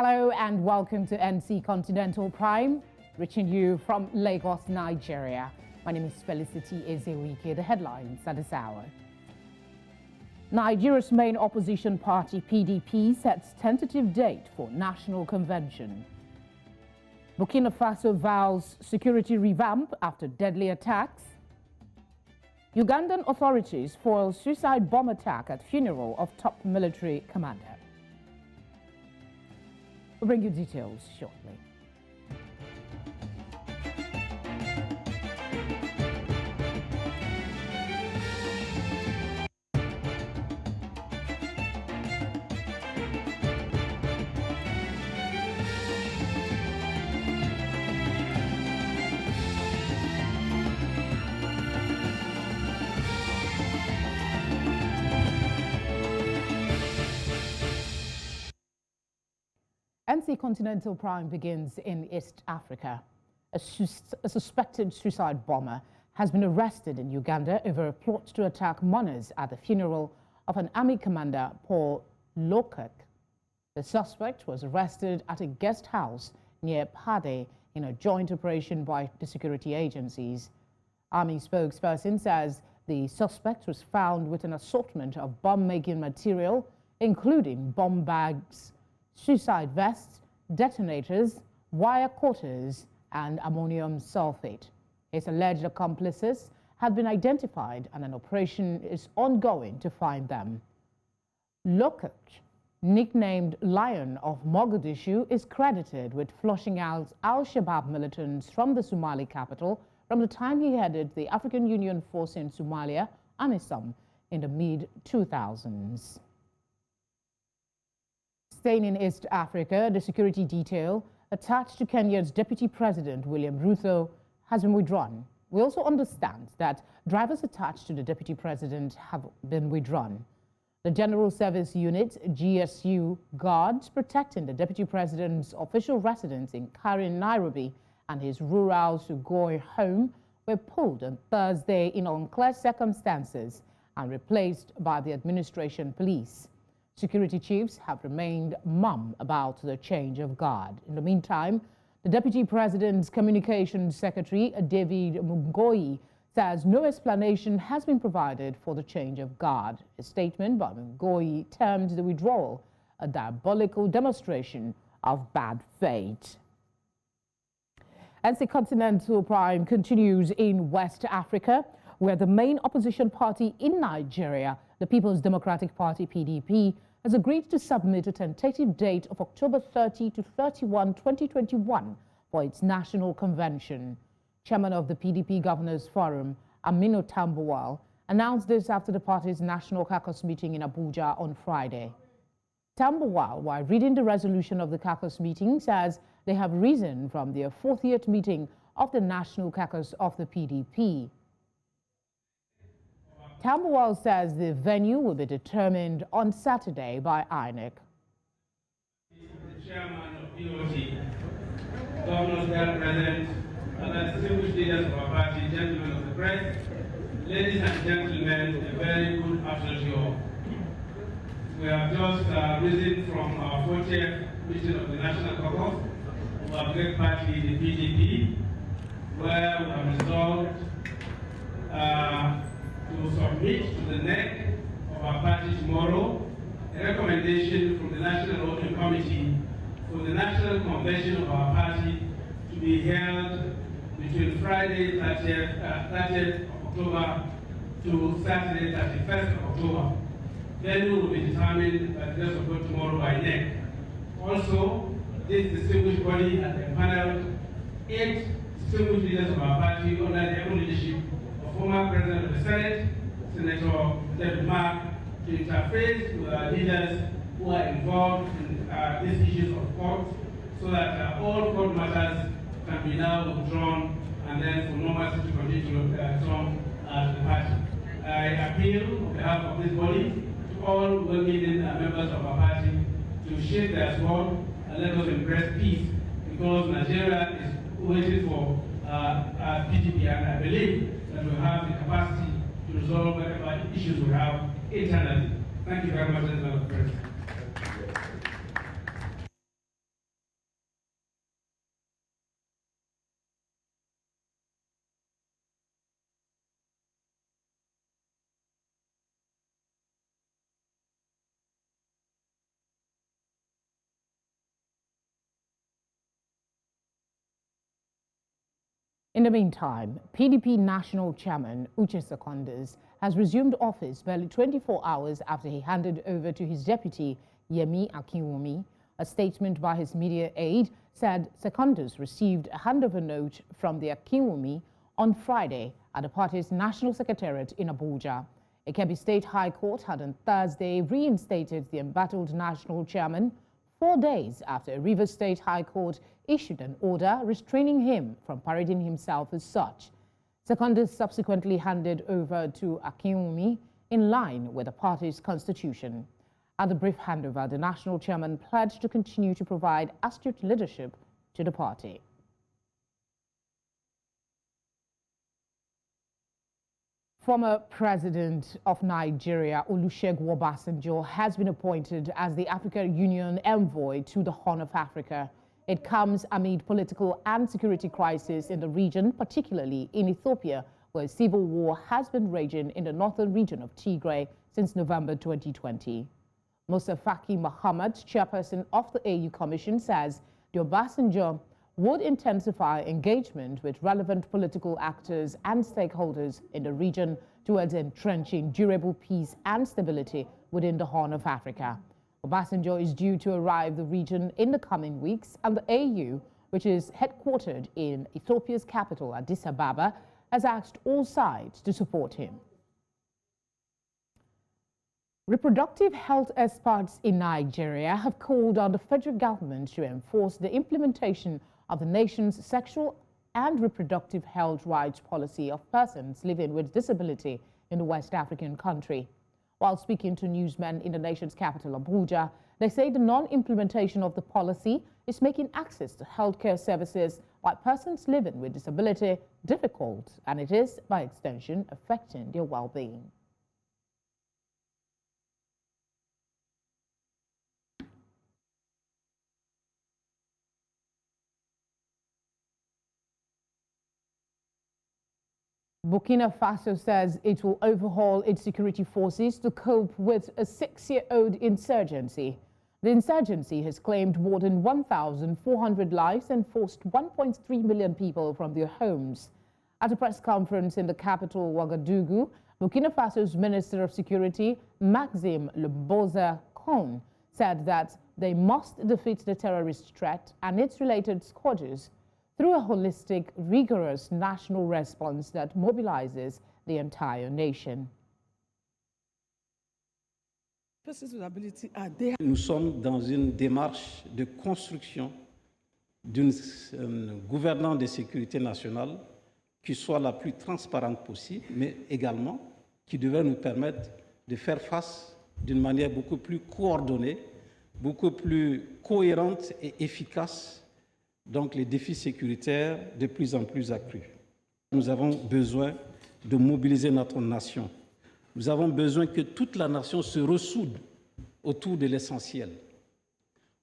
Hello and welcome to NC Continental Prime, reaching you from Lagos, Nigeria. My name is Felicity Ezewike. The headlines at this hour. Nigeria's main opposition party, PDP, sets tentative date for national convention. Burkina Faso vows security revamp after deadly attacks. Ugandan authorities foil suicide bomb attack at funeral of top military commander. We'll bring you details shortly. NC Continental Prime begins in East Africa. A suspected suicide bomber has been arrested in Uganda over a plot to attack mourners at the funeral of an army commander, Paul Lokek. The suspect was arrested at a guest house near Pade in a joint operation by the security agencies. Army spokesperson says the suspect was found with an assortment of bomb-making material, including bomb bags, suicide vests, detonators, wire cutters, and ammonium sulfate. His alleged accomplices have been identified and an operation is ongoing to find them. Lokek, nicknamed Lion of Mogadishu, is credited with flushing out al-Shabaab militants from the Somali capital from the time he headed the African Union force in Somalia, AMISOM, in the mid-2000s. Staying in East Africa, the security detail attached to Kenya's Deputy President William Ruto has been withdrawn. We also understand that drivers attached to the Deputy President have been withdrawn. The General Service Unit, GSU, guards protecting the Deputy President's official residence in Karen, Nairobi, and his rural Sugoi home were pulled on Thursday in unclear circumstances and replaced by the administration police. Security chiefs have remained mum about the change of guard. In the meantime, the Deputy President's Communications Secretary, David Mungoi, says no explanation has been provided for the change of guard. A statement by Mungoi termed the withdrawal a diabolical demonstration of bad faith. NC Continental Prime continues in West Africa, where the main opposition party in Nigeria, the People's Democratic Party, PDP, has agreed to submit a tentative date of October 30 to 31, 2021 for its national convention. Chairman of the PDP Governors Forum, Aminu Tambuwal, announced this after the party's national caucus meeting in Abuja on Friday. Tambuwal, while reading the resolution of the caucus meeting, says they have risen from their 40th meeting of the national caucus of the PDP. Tambuwal says the venue will be determined on Saturday by INEC. The chairman of POT, governors, president, other distinguished leaders of our party, gentlemen of the press, ladies and gentlemen, a very good afternoon to you all. We have just risen from our 40th meeting of the National Caucus of our great party, the PDP, where we have resolved to submit to the NEC of our party tomorrow a recommendation from the National Working Committee for the National Convention of our party to be held between Friday 30th of October to Saturday 31st of October. Venue will be determined by the grace of God tomorrow by NEC. Also, this distinguished body has empaneled 8 distinguished leaders of our party under the able leadership of former President of the Senate, Senator David Mark, to interface with our leaders who are involved in these issues of court, so that all court matters can be now withdrawn and then for normalcy to continue to drum the party. I appeal on behalf of this body to all well-meaning members of our party to shake their sword and let us embrace peace, because Nigeria is waiting for PDP, and I believe that we have the capacity to resolve whatever issues we have internally. Thank you very much, Mr. President. In the meantime, PDP National Chairman Uche Secondus has resumed office barely 24 hours after he handed over to his deputy, Yemi Akinwumi. A statement by his media aide said Secondus received a handover note from the Akinwumi on Friday at the party's national secretariat in Abuja. A Kebbi State High Court had on Thursday reinstated the embattled national chairman 4 days after a Rivers State High Court issued an order restraining him from parading himself as such. Secondus subsequently handed over to Akinwumi in line with the party's constitution. At the brief handover, the national chairman pledged to continue to provide astute leadership to the party. Former President of Nigeria, Olusegun Obasanjo, has been appointed as the African Union envoy to the Horn of Africa. It comes amid political and security crisis in the region, particularly in Ethiopia, where civil war has been raging in the northern region of Tigray since November 2020. Musa Faki Mohammed, chairperson of the AU Commission, says the Obasanjo would intensify engagement with relevant political actors and stakeholders in the region towards entrenching durable peace and stability within the Horn of Africa. Obasanjo is due to arrive the region in the coming weeks, and the AU, which is headquartered in Ethiopia's capital, Addis Ababa, has asked all sides to support him. Reproductive health experts in Nigeria have called on the federal government to enforce the implementation of the nation's sexual and reproductive health rights policy of persons living with disability in the West African country. While speaking to newsmen in the nation's capital, Abuja, they say the non-implementation of the policy is making access to healthcare services by persons living with disability difficult, and it is, by extension, affecting their well-being. Burkina Faso says it will overhaul its security forces to cope with a 6-year-old insurgency. The insurgency has claimed more than 1,400 lives and forced 1.3 million people from their homes. At a press conference in the capital, Ouagadougou, Burkina Faso's Minister of Security, Maxime Leboza Kon, said that they must defeat the terrorist threat and its related scourges through a holistic, rigorous national response that mobilizes the entire nation. Nous sommes dans une démarche de construction d'une gouvernance de sécurité nationale qui soit la plus transparente possible, mais également qui devrait nous permettre de faire face d'une manière beaucoup plus coordonnée, beaucoup plus cohérente et efficace donc les défis sécuritaires de plus en plus accrus. Nous avons besoin de mobiliser notre nation. Nous avons besoin que toute la nation se ressoude autour de l'essentiel.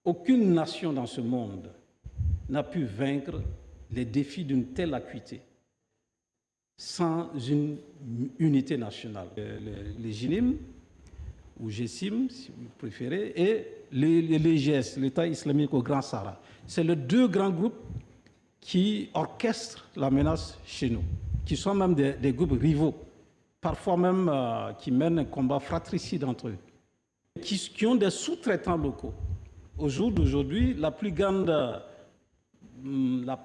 Aucune nation dans ce monde n'a pu vaincre les défis d'une telle acuité sans une unité nationale. Les GINIM, ou GESIM, si vous préférez, et l'EGS, l'État islamique au Grand Sahara. C'est les deux grands groupes qui orchestrent la menace chez nous, qui sont même des groupes rivaux, parfois même qui mènent un combat fratricide entre eux, qui ont des sous-traitants locaux. Au jour d'aujourd'hui, la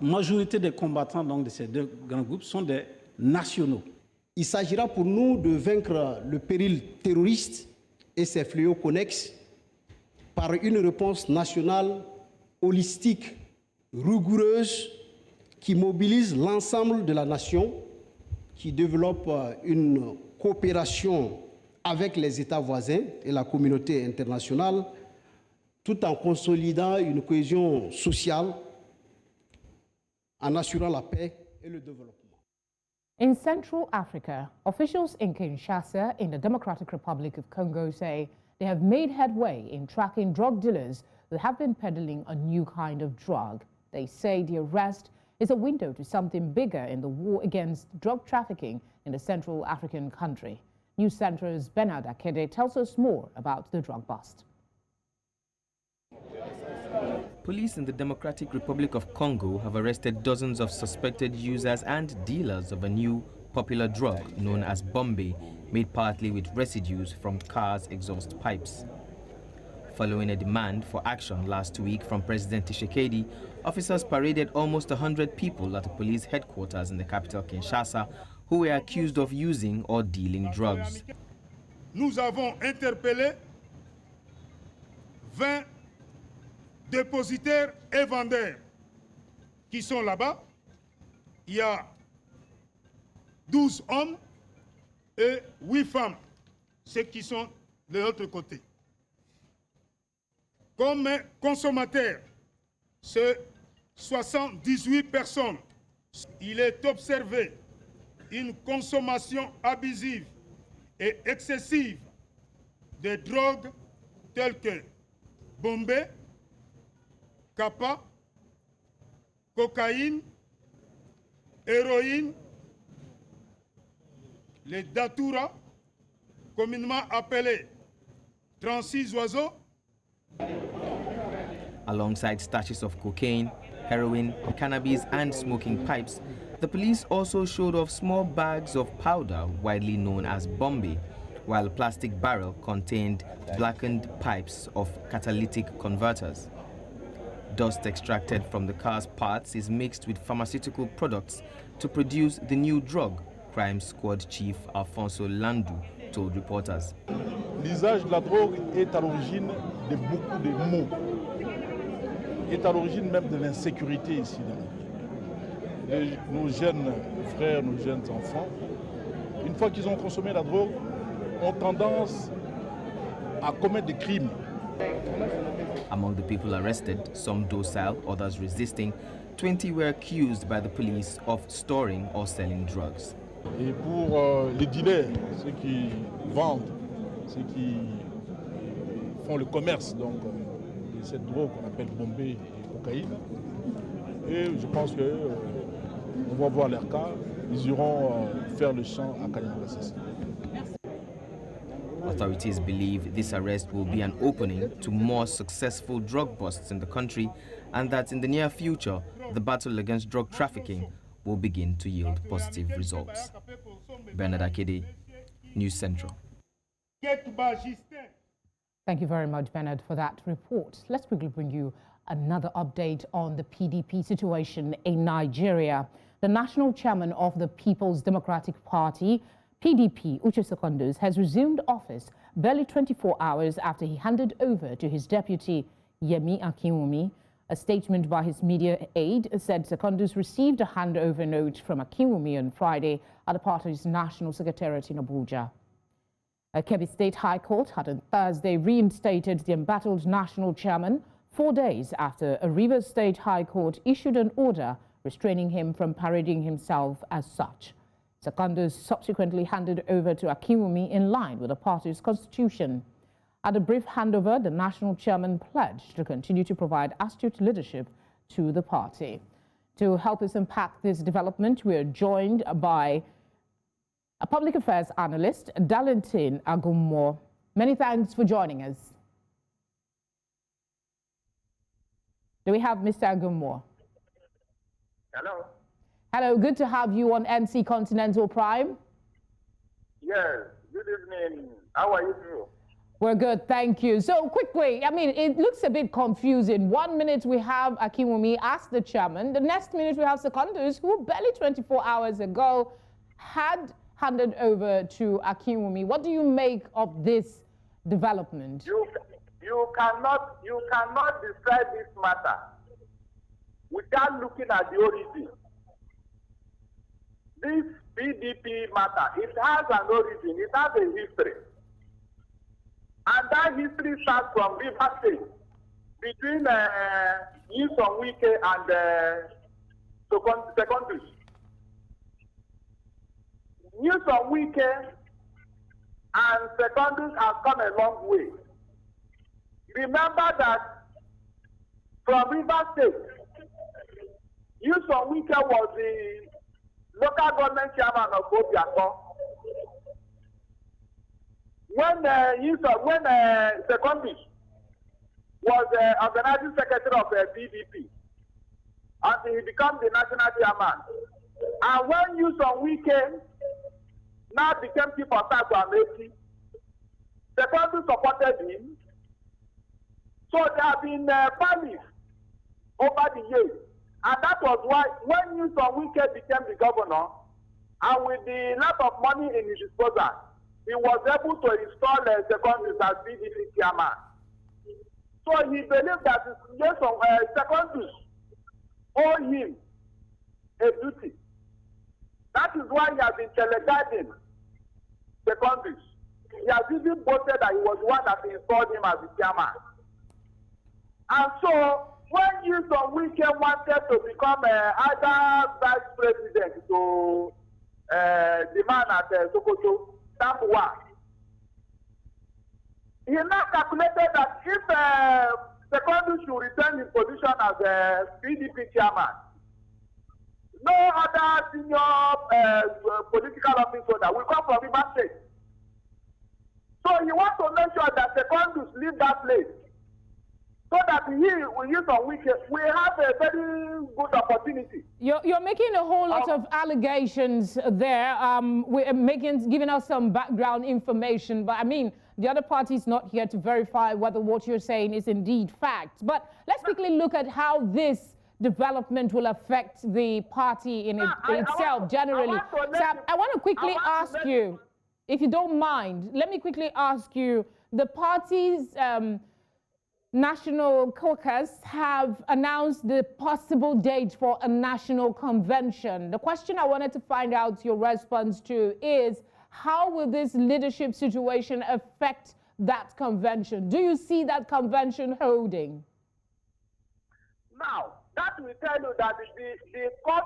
majorité des combattants donc, de ces deux grands groupes sont des nationaux. Il s'agira pour nous de vaincre le péril terroriste et ses fléaux connexes par une réponse nationale holistique, rigoureuse, qui mobilise l'ensemble de la nation, qui développe une coopération avec les États voisins et la communauté internationale, tout en consolidant une cohésion sociale, en assurant la paix et le développement. In Central Africa, officials in Kinshasa, in the Democratic Republic of Congo, say they have made headway in tracking drug dealers who have been peddling a new kind of drug. They say the arrest is a window to something bigger in the war against drug trafficking in the Central African country. News Center's Bernard Akede tells us more about the drug bust. Police in the Democratic Republic of Congo have arrested dozens of suspected users and dealers of a new popular drug known as Bombay, made partly with residues from cars' exhaust pipes. Following a demand for action last week from President Tshisekedi, officers paraded almost 100 people at the police headquarters in the capital Kinshasa who were accused of using or dealing drugs. Nous avons interpellé 20 dépositaires et vendeurs qui sont là-bas. Il y a 12 hommes et 8 femmes, ceux qui sont de l'autre côté. Comme consommateurs, c'est 78 personnes. Il est observé une consommation abusive et excessive de drogues telles que Bombay, Kappa, cocaïne, héroïne, les datura, communément appelés 36 oiseaux. Alongside stashes of cocaine, heroin, cannabis and smoking pipes, the police also showed off small bags of powder widely known as Bombay, while a plastic barrel contained blackened pipes of catalytic converters. Dust extracted from the car's parts is mixed with pharmaceutical products to produce the new drug, Crime Squad Chief Alfonso Landu told reporters. L'usage de la drogue est à l'origine de beaucoup de maux, est à l'origine même de l'insécurité ici dans le pays. Nos jeunes frères, nos jeunes enfants, une fois qu'ils ont consommé la drogue, ont tendance à commettre des crimes. Among the people arrested, some docile, others resisting, 20 were accused by the police of storing or selling drugs. Et pour les dealers, ceux qui vendent, ceux qui font le commerce donc, de cette drogue qu'on appelle Bombay et cocaïne, et je pense que on va voir leur cas, ils iront faire le champ à Kanyamakasisi. Authorities believe this arrest will be an opening to more successful drug busts in the country and that in the near future, the battle against drug trafficking will begin to yield positive results. Bernard Akede, News Central. Thank you very much, Bernard, for that report. Let's quickly bring you another update on the PDP situation in Nigeria. The national chairman of the People's Democratic Party, PDP, Uche Secondus, has resumed office barely 24 hours after he handed over to his deputy, Yemi Akinwumi. A statement by his media aide said Secondus received a handover note from Akinwumi on Friday at the party's national secretariat in Abuja. Kebbi State High Court had on Thursday reinstated the embattled national chairman 4 days after a Rivers State High Court issued an order restraining him from parading himself as such. Secondus subsequently handed over to Akinwumi in line with the party's constitution. At a brief handover, the national chairman pledged to continue to provide astute leadership to the party. To help us unpack this development, we are joined by a public affairs analyst, Darlington Agummo. Many thanks for joining us. Do we have Mr. Agummo? Hello. Hello, good to have you on NC Continental Prime. Yes, good evening. How are you doing? We're good, thank you. So quickly, I mean, it looks a bit confusing. 1 minute we have Akinwumi as the chairman. The next minute we have Secondus, who barely 24 hours ago had handed over to Akinwumi. What do you make of this development? You cannot describe this matter without looking at the origin. This PDP matter, it has an origin, it has a history. And that history starts from River State, between Nyesom Wike and Secondus. Nyesom Wike and Secondus have come a long way. Remember that from River State, Nyesom Wike was the local government chairman of Obiako. When Secondus was organizing secretary of PDP until he became the national chairman. And when Newsom Wike now became chief of staff to Amesi, the country supported him. So there have been families over the years. And that was why when Newsom Wike became the governor, and with the lot of money in his disposal, he was able to install Secondus as PDP chairman. So he believed that Secondus owe him a duty. That is why he has been teleguiding Secondus. He has even boasted that he was the one that installed him as the chairman. And so when Newsom Wike wanted to become either vice president to the man at Sokoto, Tambuwa, he now calculated that if Secondus should return his position as a PDP chairman, no other senior political officer that will come from Rivers State. So he wants to make sure that Secondus leave that place, so that he will use on weekends. We have a very good opportunity. You're making a whole lot of allegations there. We're giving us some background information, but I mean, the other party is not here to verify whether what you're saying is indeed fact. But let's quickly look at how this development will affect the party in itself generally. I want to quickly ask you, if you don't mind, let me quickly ask you, the party's National Caucus have announced the possible date for a national convention. The question I wanted to find out your response to is, how will this leadership situation affect that convention? Do you see that convention holding? Now, that will tell you that the court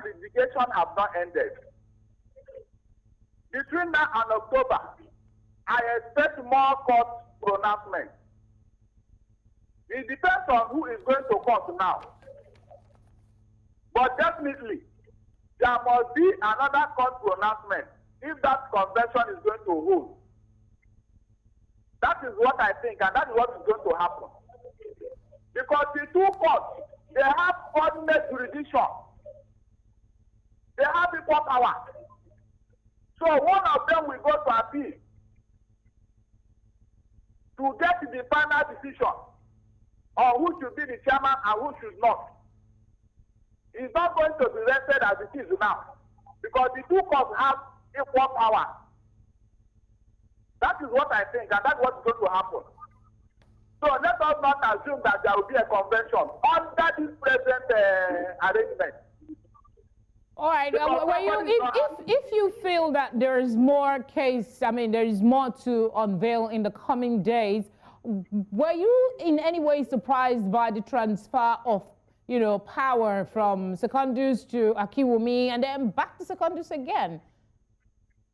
litigation have not ended. Between now and October, I expect more court pronouncements. It depends on who is going to court now. But definitely, there must be another court pronouncement if that convention is going to hold. That is what I think, and that is what is going to happen. Because the two courts, they have coordinate jurisdiction. They have equal power. So one of them will go to appeal to get the final decision on who should be the chairman and who should not. It's not going to be rested as it is now, because the two courts have equal power. That is what I think, and that's what's going to happen. So let us not assume that there will be a convention under this present arrangement. All right. If you feel that there is more case, I mean, there is more to unveil in the coming days, were you in any way surprised by the transfer of, power from Secondus to Akiwumi and then back to Secondus again?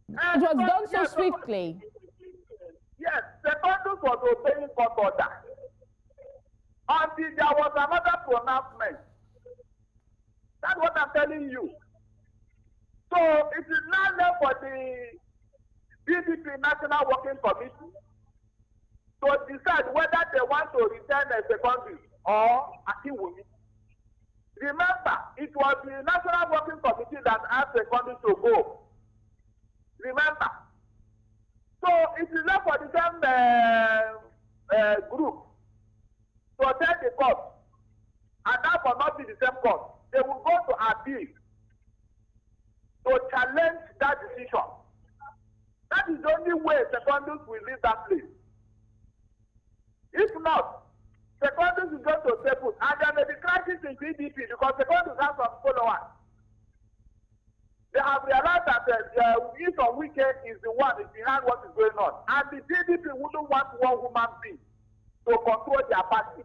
It was done so swiftly. Yes, Secondus was obeying court order until there was another pronouncement. That's what I'm telling you. So it is now left for the PDP National Working Committee to decide whether they want to return a Secondus or Akiwumi. Remember, it was the National Working Committee that asked Secondus to go. Remember. So it is not for the same group to attend the court, and that will not be the same court. They will go to appeal to challenge that decision. That is the only way Secondus will leave that place. If not, Secondus is going to stay put, and there may be crisis in PDP because Secondus has some followers. They have realized that Newsom Wike is the one behind what is going on. And the PDP wouldn't want one human being to control their party.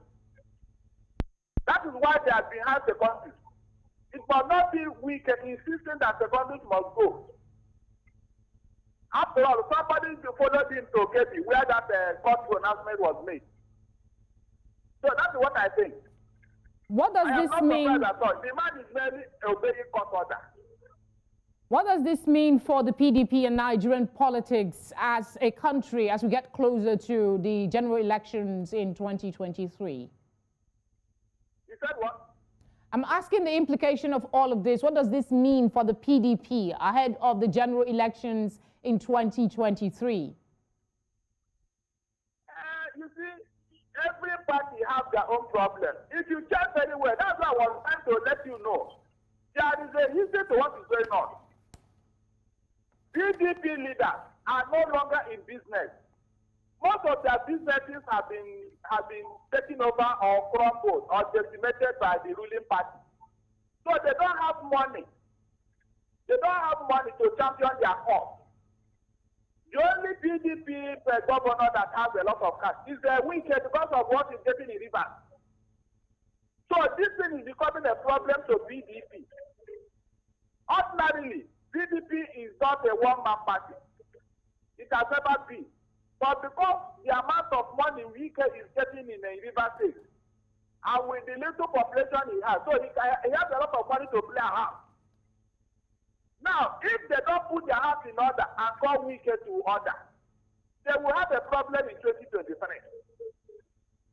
That is why they are behind Secondus. It must not be Wike insisting that Secondus must go. After all, somebody followed him to Getty where that court pronouncement was made. So that's what I think. What does this mean? The man is merely obeying court order. What does this mean for the PDP and Nigerian politics as a country as we get closer to the general elections in 2023? You said what? I'm asking the implication of all of this. What does this mean for the PDP ahead of the general elections in 2023? You see, every party has their own problem. If you check very well, that's why I was trying to let you know. There is a history to what is going on. PDP leaders are no longer in business. Most of their businesses have been taken over or crumbled or decimated by the ruling party. So they don't have money. They don't have money to champion their cause. The only PDP governor that has a lot of cash is Wike because of what he's getting in Rivers. So this thing is becoming a problem to PDP. Ordinarily, PDP is not a one-man party. It has never been. But because the amount of money Wike is getting in River State, and with the little population he has, so he has a lot of money to play around. Now, if they don't put their house in order and call Wike to order, they will have a problem in 2023.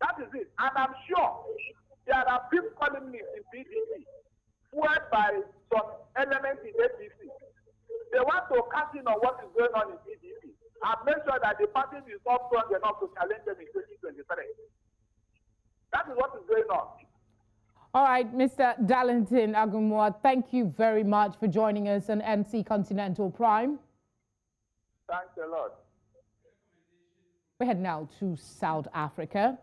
That is it. And I'm sure there are big columnists in PDP fueled by some elements in APC. They want to cash in on what is going on in PDP and make sure that the party is not strong enough to challenge them in 2023. That is what is going on. All right, Mr. Darlington Agumwa, thank you very much for joining us on NC Continental Prime. Thanks a lot. We head now to South Africa,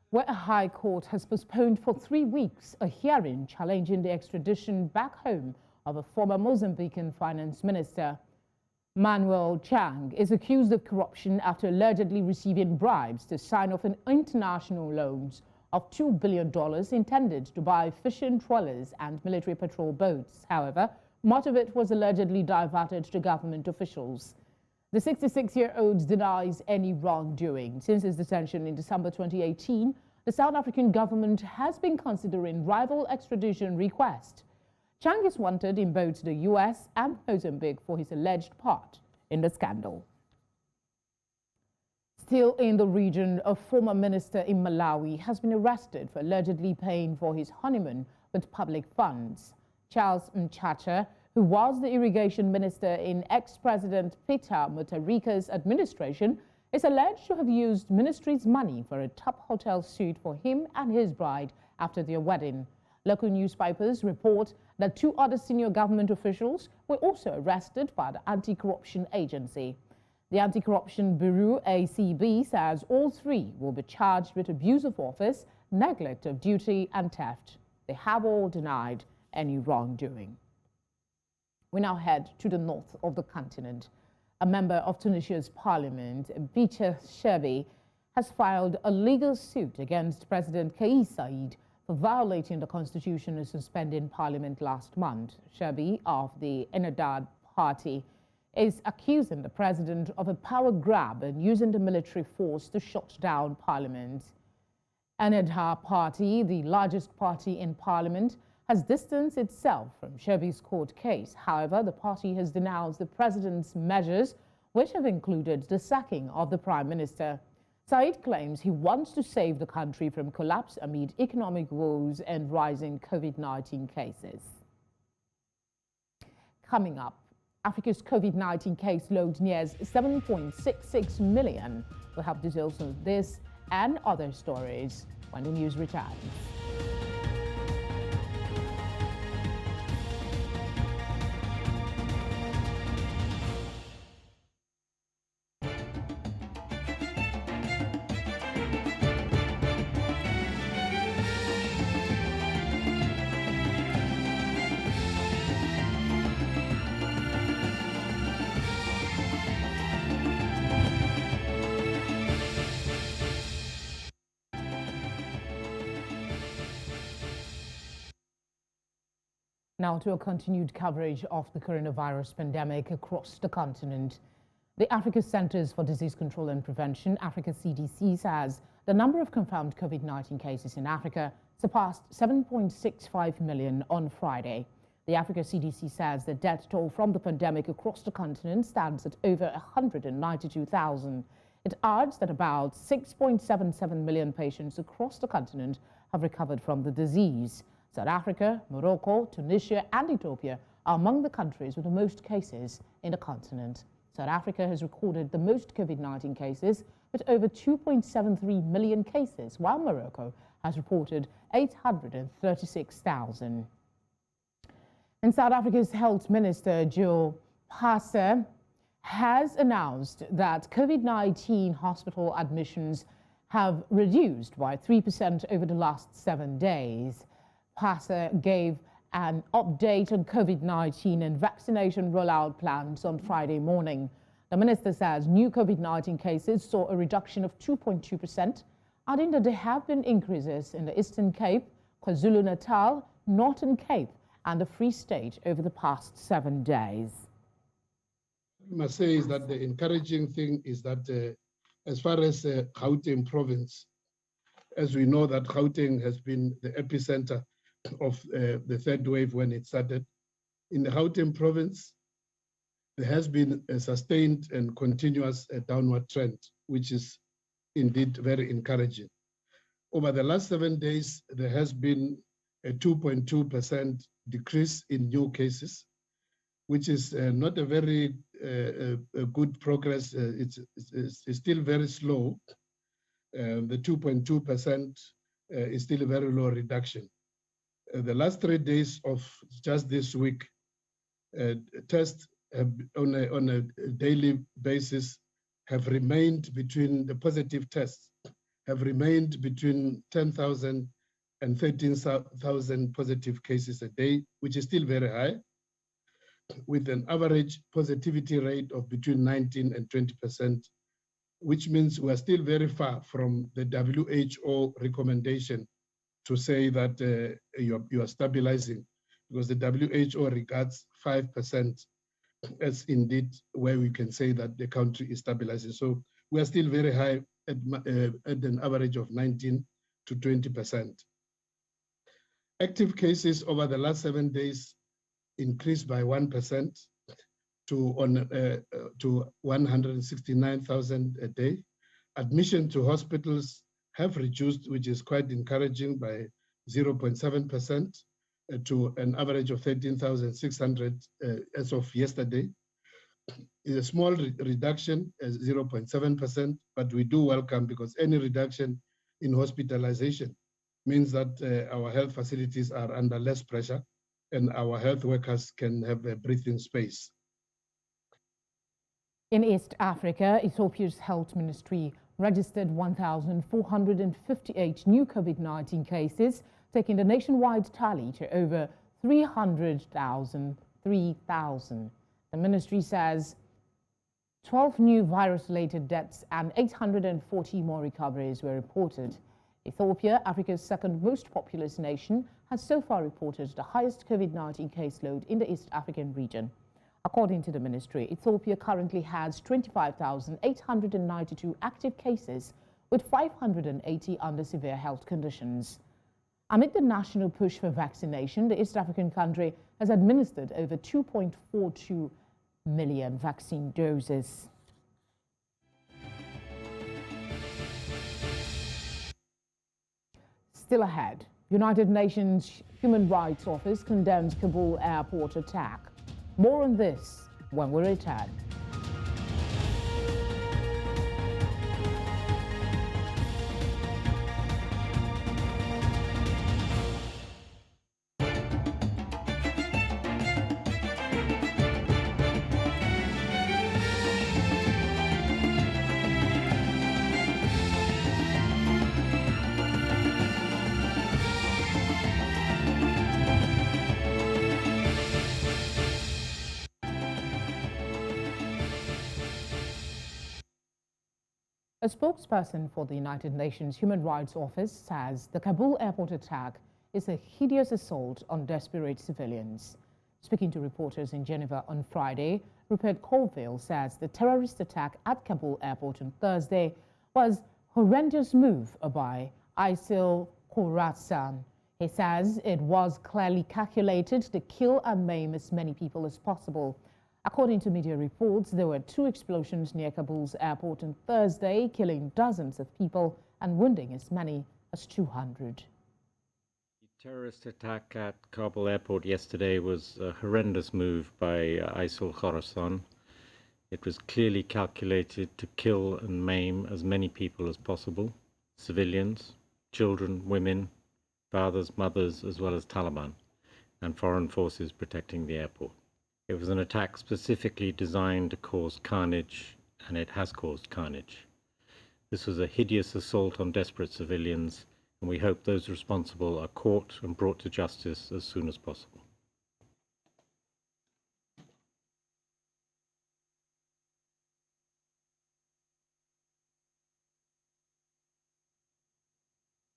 where a high court has postponed for 3 weeks a hearing challenging the extradition back home of a former Mozambican finance minister. Manuel Chang is accused of corruption after allegedly receiving bribes to sign off an international loans of $2 billion intended to buy fishing trawlers and military patrol boats. However, much of it was allegedly diverted to government officials. The 66-year-old denies any wrongdoing. Since his detention in December 2018, the South African government has been considering rival extradition requests. Chang is wanted in both the US and Mozambique for his alleged part in the scandal. Still in the region, a former minister in Malawi has been arrested for allegedly paying for his honeymoon with public funds. Charles Mchacha, who was the irrigation minister in ex-President Peter Mutharika's administration, is alleged to have used ministry's money for a top hotel suite for him and his bride after their wedding. Local newspapers report that 2 other senior government officials were also arrested by the anti-corruption agency. The Anti-Corruption Bureau, ACB, says all 3 will be charged with abuse of office, neglect of duty and theft. They have all denied any wrongdoing. We now head to the north of the continent. A member of Tunisia's parliament, Bicha Shebi, has filed a legal suit against President Kais Saied for violating the constitution and suspending parliament last month. Shebi of the Ennahda party is accusing the president of a power grab and using the military force to shut down parliament. Ennahda party, the largest party in parliament, has distanced itself from Shebi's court case. However, the party has denounced the president's measures, which have included the sacking of the prime minister. Said claims he wants to save the country from collapse amid economic woes and rising COVID-19 cases. Coming up, Africa's COVID-19 caseload nears 7.66 million. We'll have details on this and other stories when the news returns. Now to a continued coverage of the coronavirus pandemic across the continent. The Africa Centers for Disease Control and Prevention, Africa CDC, says the number of confirmed COVID-19 cases in Africa surpassed 7.65 million on Friday. The Africa CDC says the death toll from the pandemic across the continent stands at over 192,000. It adds that about 6.77 million patients across the continent have recovered from the disease. South Africa, Morocco, Tunisia and Ethiopia are among the countries with the most cases in the continent. South Africa has recorded the most COVID-19 cases with over 2.73 million cases, while Morocco has reported 836,000. And South Africa's Health Minister, Joe Phaser, has announced that COVID-19 hospital admissions have reduced by 3% over the last 7 days. Phaser gave an update on COVID-19 and vaccination rollout plans on Friday morning. The minister says new COVID-19 cases saw a reduction of 2.2%, adding that there have been increases in the Eastern Cape, KwaZulu-Natal, Northern Cape and the Free State over the past 7 days. I must say is that the encouraging thing is that as far as Gauteng province, as we know that Gauteng has been the epicenter of the third wave when it started. In the Gauteng province, there has been a sustained and continuous downward trend, which is indeed very encouraging. Over the last 7 days, there has been a 2.2% decrease in new cases, which is not a very good progress. It's still very slow. The 2.2% is still a very low reduction. The last 3 days of just this week, tests on a daily basis have remained between, the positive tests have remained between 10,000 and 13,000 positive cases a day, which is still very high, with an average positivity rate of between 19 and 20%, which means we are still very far from the WHO recommendation to say that you are stabilizing, because the WHO regards 5% as indeed where we can say that the country is stabilizing. So we are still very high at an average of 19 to 20%. Active cases over the last 7 days increased by 1% to 169,000 a day. Admission to hospitals have reduced, which is quite encouraging, by 0.7% to an average of 13,600 as of yesterday. A small reduction, 0.7%, but we do welcome, because any reduction in hospitalization means that our health facilities are under less pressure and our health workers can have a breathing space. In East Africa, Ethiopia's health ministry registered 1,458 new COVID-19 cases, taking the nationwide tally to over 3,000. The ministry says 12 new virus-related deaths and 840 more recoveries were reported. Ethiopia, Africa's second most populous nation, has so far reported the highest COVID-19 caseload in the East African region. According to the ministry, Ethiopia currently has 25,892 active cases, with 580 under severe health conditions. Amid the national push for vaccination, the East African country has administered over 2.42 million vaccine doses. Still ahead, United Nations Human Rights Office condemns Kabul airport attack. More on this when we return. A spokesperson for the United Nations Human Rights Office says the Kabul airport attack is a hideous assault on desperate civilians. Speaking to reporters in Geneva on Friday, Rupert Colville says the terrorist attack at Kabul airport on Thursday was a horrendous move by ISIL Khorasan. He says it was clearly calculated to kill and maim as many people as possible. According to media reports, there were 2 explosions near Kabul's airport on Thursday, killing dozens of people and wounding as many as 200. The terrorist attack at Kabul airport yesterday was a horrendous move by ISIL Khorasan. It was clearly calculated to kill and maim as many people as possible, civilians, children, women, fathers, mothers, as well as Taliban and foreign forces protecting the airport. It was an attack specifically designed to cause carnage, and it has caused carnage. This was a hideous assault on desperate civilians, and we hope those responsible are caught and brought to justice as soon as possible.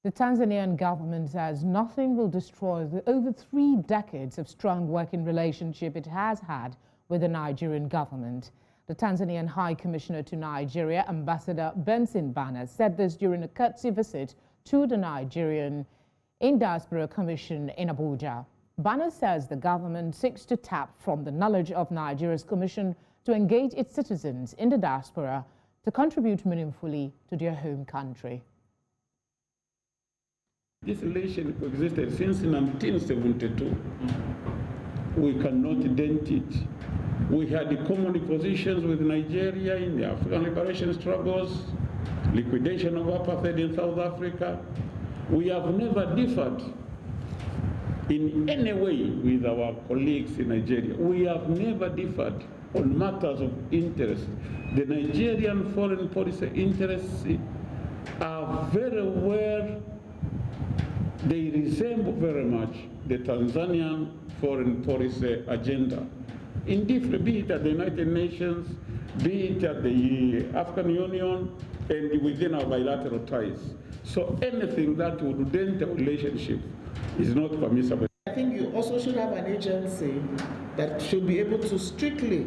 The Tanzanian government says nothing will destroy the over 3 decades of strong working relationship it has had with the Nigerian government. The Tanzanian High Commissioner to Nigeria, Ambassador Benson Bana, said this during a courtesy visit to the Nigerian In-Diaspora Commission in Abuja. Bana says the government seeks to tap from the knowledge of Nigeria's commission to engage its citizens in the diaspora to contribute meaningfully to their home country. This relation existed since 1972. We cannot dent it. We had common positions with Nigeria in the African liberation struggles, liquidation of apartheid in South Africa. We have never differed in any way with our colleagues in Nigeria. We have never differed on matters of interest. The Nigerian foreign policy interests are very well. They resemble very much the Tanzanian foreign policy agenda. Indeed, be it at the United Nations, be it at the African Union, and within our bilateral ties. So anything that would dent a relationship is not permissible. I think you also should have an agency that should be able to strictly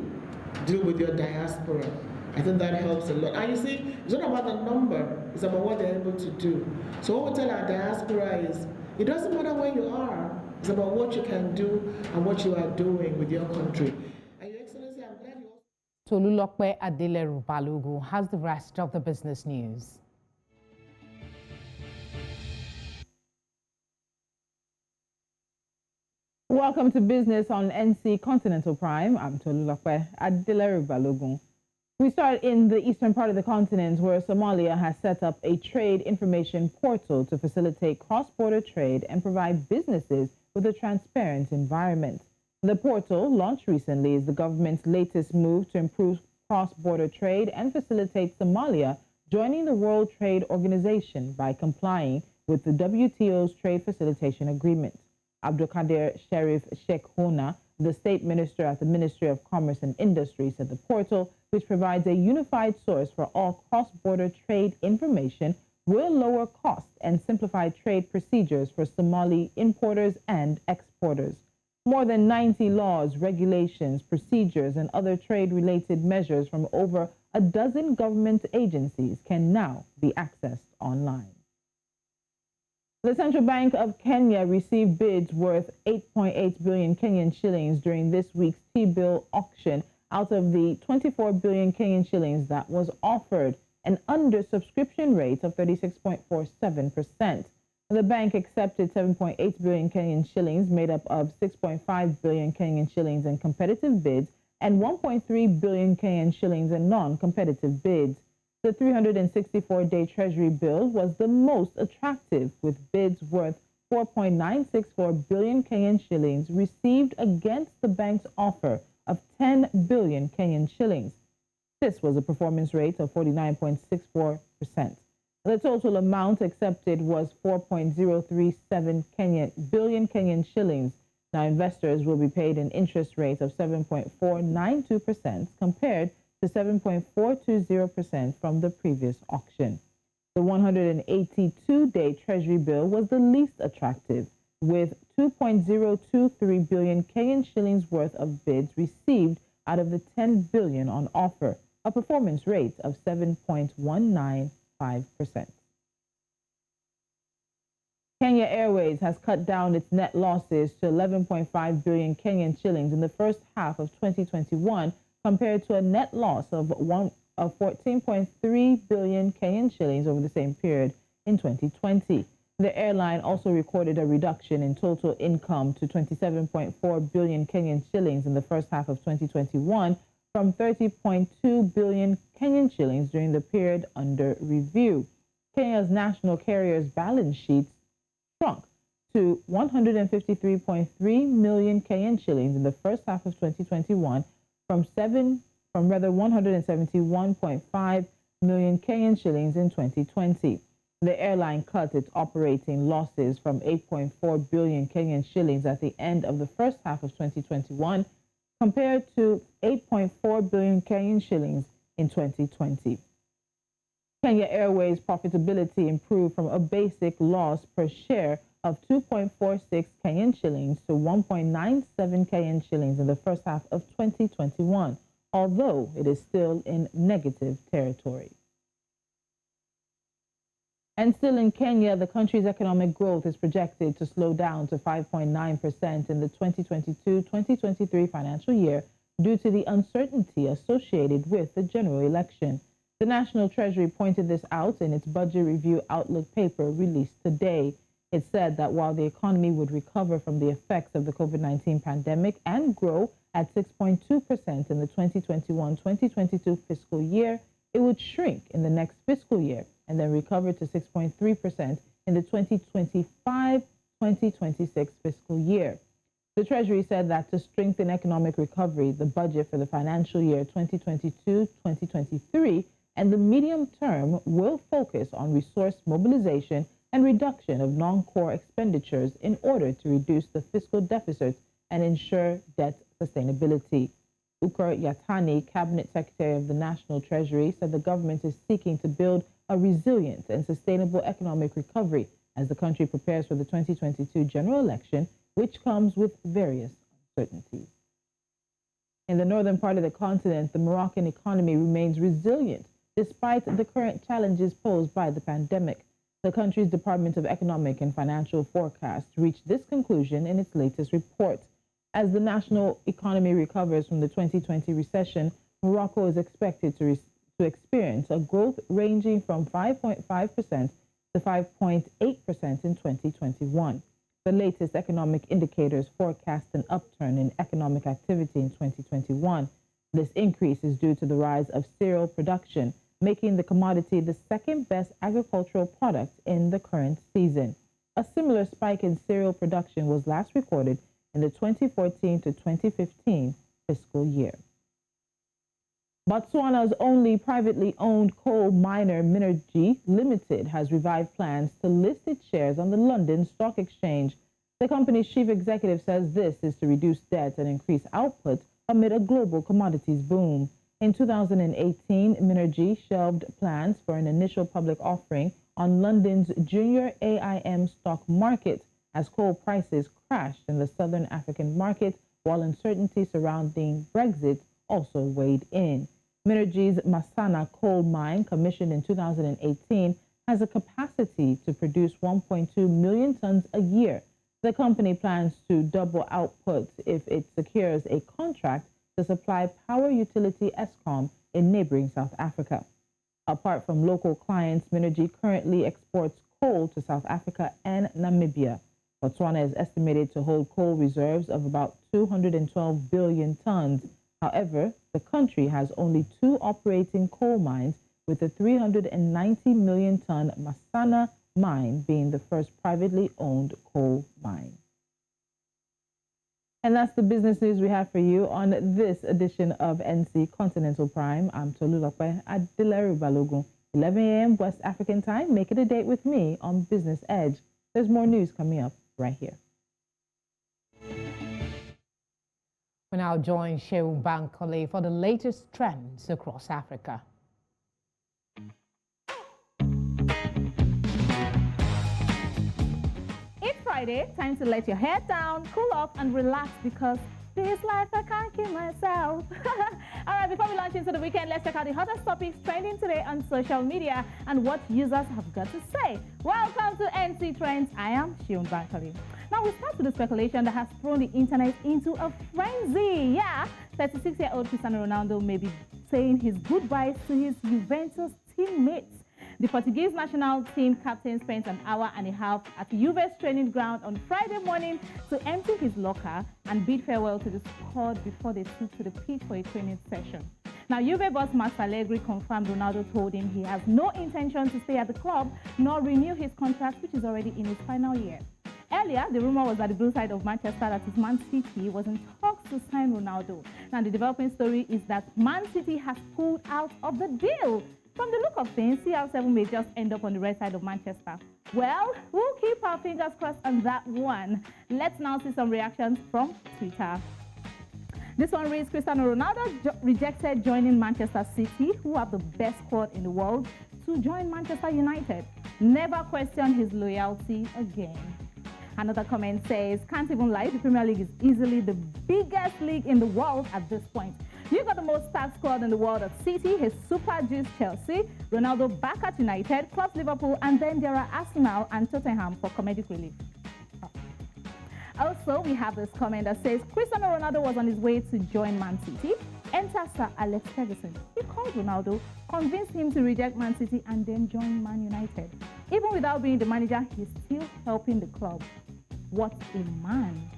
deal with your diaspora. I think that helps a lot. And you see, it's not about the number, it's about what they're able to do. So what we tell our diaspora is, it doesn't matter where you are, it's about what you can do and what you are doing with your country. And Your Excellency, I'm glad you also... Tolulokpe Adeleru Balogun has the rest of the business news. Welcome to Business on NC Continental Prime. I'm Tolulokpe Adeleru Balogun. We start in the eastern part of the continent, where Somalia has set up a trade information portal to facilitate cross-border trade and provide businesses with a transparent environment. The portal, launched recently, is the government's latest move to improve cross-border trade and facilitate Somalia joining the World Trade Organization by complying with the WTO's Trade Facilitation Agreement. Abdulkadir Sharif Shekhona, the state minister at the Ministry of Commerce and Industry, said the portal, which provides a unified source for all cross-border trade information, will lower costs and simplify trade procedures for Somali importers and exporters. More than 90 laws, regulations, procedures, and other trade-related measures from over a dozen government agencies can now be accessed online. The Central Bank of Kenya received bids worth 8.8 billion Kenyan shillings during this week's T-bill auction out of the 24 billion Kenyan shillings that was offered, an under-subscription rate of 36.47%. The bank accepted 7.8 billion Kenyan shillings, made up of 6.5 billion Kenyan shillings in competitive bids and 1.3 billion Kenyan shillings in non-competitive bids. The 364-day Treasury bill was the most attractive, with bids worth 4.964 billion Kenyan shillings received against the bank's offer of 10 billion Kenyan shillings. This was a performance rate of 49.64%. The total amount accepted was 4.037 billion Kenyan shillings. Now, investors will be paid an interest rate of 7.492% compared to 7.420% from the previous auction. The 182-day Treasury bill was the least attractive, with 2.023 billion Kenyan shillings worth of bids received out of the 10 billion on offer, a performance rate of 7.195%. Kenya Airways has cut down its net losses to 11.5 billion Kenyan shillings in the first half of 2021 compared to a net loss of 14.3 billion Kenyan shillings over the same period in 2020. The airline also recorded a reduction in total income to 27.4 billion Kenyan shillings in the first half of 2021 from 30.2 billion Kenyan shillings during the period under review. Kenya's national carrier's balance sheet shrunk to 153.3 million Kenyan shillings in the first half of 2021 from 171.5 million Kenyan shillings in 2020. The airline cut its operating losses from 8.4 billion Kenyan shillings at the end of the first half of 2021 compared to 8.4 billion Kenyan shillings in 2020. Kenya Airways profitability improved from a basic loss per share of 2.46 Kenyan shillings to 1.97 Kenyan shillings in the first half of 2021, although it is still in negative territory. And still in Kenya, the country's economic growth is projected to slow down to 5.9% in the 2022-2023 financial year due to the uncertainty associated with the general election. The National Treasury pointed this out in its Budget Review Outlook paper released today. It said that while the economy would recover from the effects of the Covid-19 pandemic and grow at 6.2% in the 2021-2022 fiscal year, it would shrink in the next fiscal year and then recover to 6.3% in the 2025-2026 fiscal year. The Treasury said that to strengthen economic recovery, the budget for the financial year 2022-2023 and the medium term will focus on resource mobilization and reduction of non-core expenditures in order to reduce the fiscal deficit and ensure debt sustainability. Ukur Yatani, Cabinet Secretary of the National Treasury, said the government is seeking to build a resilient and sustainable economic recovery as the country prepares for the 2022 general election, which comes with various uncertainties. In the northern part of the continent, the Moroccan economy remains resilient despite the current challenges posed by the pandemic. The country's Department of Economic and Financial Forecast reached this conclusion in its latest report. As the national economy recovers from the 2020 recession, Morocco is expected to experience a growth ranging from 5.5% to 5.8% in 2021. The latest economic indicators forecast an upturn in economic activity in 2021. This increase is due to the rise of cereal production, making the commodity the second best agricultural product in the current season. A similar spike in cereal production was last recorded in the 2014 to 2015 fiscal year. Botswana's only privately owned coal miner, Minergie Limited, has revived plans to list its shares on the London Stock Exchange. The company's chief executive says this is to reduce debt and increase output amid a global commodities boom. In 2018, Minergie shelved plans for an initial public offering on London's junior AIM stock market as coal prices crashed in the southern African market, while uncertainty surrounding Brexit also weighed in. Minergie's Masana coal mine, commissioned in 2018, has a capacity to produce 1.2 million tons a year. The company plans to double output if it secures a contract to supply power utility Eskom in neighboring South Africa. Apart from local clients, Minergie currently exports coal to South Africa and Namibia. Botswana is estimated to hold coal reserves of about 212 billion tons. However, the country has only 2 operating coal mines, with the 390 million ton Masana mine being the first privately owned coal mine. And that's the business news we have for you on this edition of NC Continental Prime. I'm Tolulokwe Adileru Balogun. 11 a.m. West African time. Make it a date with me on Business Edge. There's more news coming up right here. We now join Shehu Bankole for the latest trends across Africa. It's Friday, time to let your hair down, cool off, and relax because This life I can't keep myself. All right, before we launch into the weekend, let's check out the hottest topics trending today on social media and what users have got to say. Welcome to NC Trends. I am Shion Bankali. Now we start with the speculation that has thrown the internet into a frenzy. Yeah, 36-year-old Cristiano Ronaldo may be saying his goodbyes to his Juventus teammates. The Portuguese national team captain spent an hour and a half at Juve's training ground on Friday morning to empty his locker and bid farewell to the squad before they took to the pitch for a training session. Now, Juve boss Master Allegri confirmed Ronaldo told him he has no intention to stay at the club nor renew his contract, which is already in its final year. Earlier, the rumor was that the blue side of Manchester, that is Man City, was in talks to sign Ronaldo. Now, the developing story is that Man City has pulled out of the deal. From the look of things, CR7 may just end up on the red side of Manchester. Well, we'll keep our fingers crossed on that one. Let's now see some reactions from Twitter. This one reads, Cristiano Ronaldo rejected joining Manchester City, who have the best squad in the world, to join Manchester United. Never question his loyalty again. Another comment says, can't even lie, the Premier League is easily the biggest league in the world at this point. You've got the most stacked squad in the world at City, his super juice Chelsea, Ronaldo back at United, plus Liverpool, and then there are Arsenal and Tottenham for comedic relief. Also, we have this comment that says, Cristiano Ronaldo was on his way to join Man City. Enter Sir Alex Ferguson. He called Ronaldo, convinced him to reject Man City and then join Man United. Even without being the manager, he's still helping the club. What a man.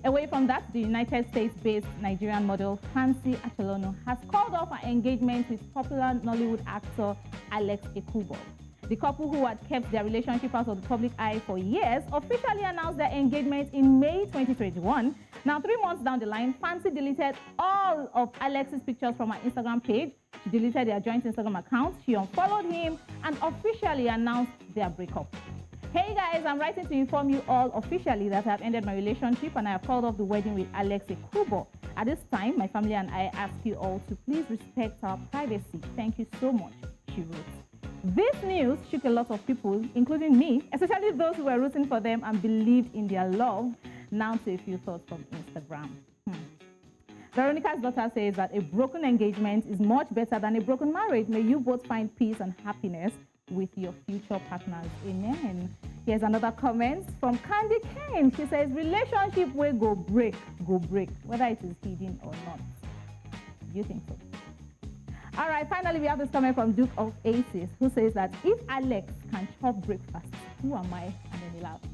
Away from that, the United States-based Nigerian model Fancy Achelonu has called off her engagement with popular Nollywood actor Alex Ekubo. The couple, who had kept their relationship out of the public eye for years, officially announced their engagement in May 2021. Now, 3 months down the line, Fancy deleted all of Alex's pictures from her Instagram page. She deleted their joint Instagram account. She unfollowed him and officially announced their breakup. Hey guys, I'm writing to inform you all officially that I have ended my relationship and I have called off the wedding with Alex Ekubo. At this time, my family and I ask you all to please respect our privacy. Thank you so much, she wrote. This news shook a lot of people, including me, especially those who were rooting for them and believed in their love. Now to a few thoughts from Instagram. Veronica's daughter says that a broken engagement is much better than a broken marriage. May you both find peace and happiness with your future partners. Amen. Here's another comment from Candy Kane. She says, relationship will go break, whether it is hidden or not. Do you think so? All right, finally, we have this comment from Duke of Aces, who says that if Alex can chop breakfast, who am I? And then he laughs.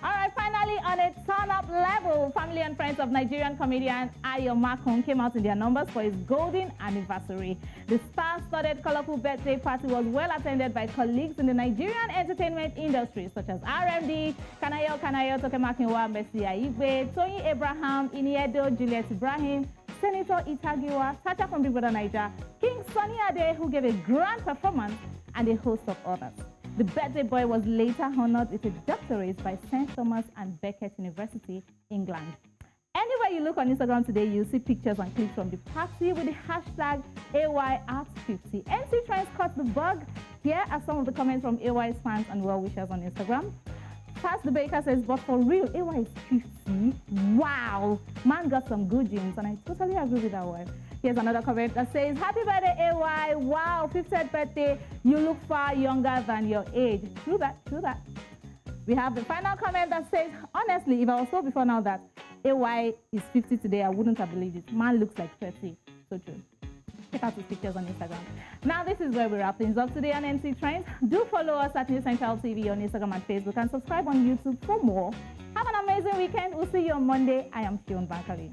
All right, finally, on a turn-up level, family and friends of Nigerian comedian Ayo Makun came out in their numbers for his golden anniversary. The star-studded colorful birthday party was well attended by colleagues in the Nigerian entertainment industry, such as RMD, Kanayo, Toke Makinwa, Messi Aigbe, Tony Abraham, Iniedo, Juliet Ibrahim, Senator Itagiwa, Sacha from Big Brother Niger, King Sunny Ade, who gave a grand performance, and a host of others. The birthday boy was later honored with a doctorate by St. Thomas and Becket University, England. Anywhere you look on Instagram today, you'll see pictures and clips from the party with the hashtag AYArt50. NC Trends caught the bug. Here are some of the comments from AY's fans and well-wishers on Instagram. Fast the Baker says, but for real, AY is 50? Wow! Man got some good genes, and I totally agree with that one. Here's another comment that says, happy birthday, AY. Wow, 50th birthday. You look far younger than your age. True that, true that. We have the final comment that says, honestly, if I was told before now that AY is 50 today, I wouldn't have believed it. Man looks like 30. So true. Check out his pictures on Instagram. Now, this is where we wrap things up today on NC Trends. Do follow us at News Central TV on Instagram and Facebook, and subscribe on YouTube for more. Have an amazing weekend. We'll see you on Monday. I am Shion Bankali.